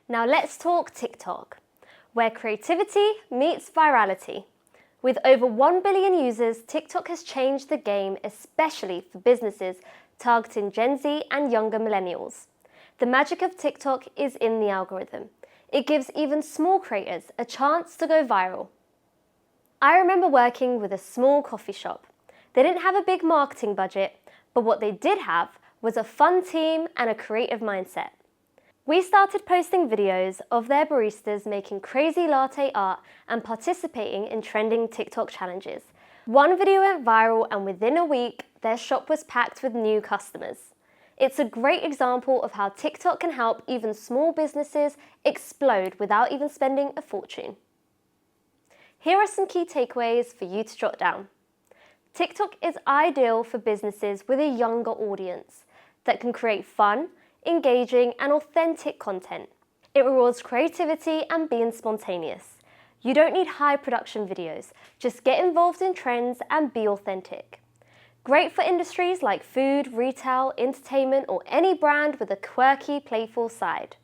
Now let's talk TikTok, where creativity meets virality. With over 1 billion users, TikTok has changed the game, especially for businesses targeting Gen Z and younger millennials. The magic of TikTok is in the algorithm. It gives even small creators a chance to go viral. I remember working with a small coffee shop. They didn't have a big marketing budget, but what they did have was a fun team and a creative mindset. We started posting videos of their baristas making crazy latte art and participating in trending TikTok challenges. One video went viral, and within a week, their shop was packed with new customers. It's a great example of how TikTok can help even small businesses explode without even spending a fortune. Here are some key takeaways for you to jot down. TikTok is ideal for businesses with a younger audience that can create fun, engaging, and authentic content. It rewards creativity and being spontaneous. You don't need high production videos, just get involved in trends and be authentic. Great for industries like food, retail, entertainment, or any brand with a quirky, playful side.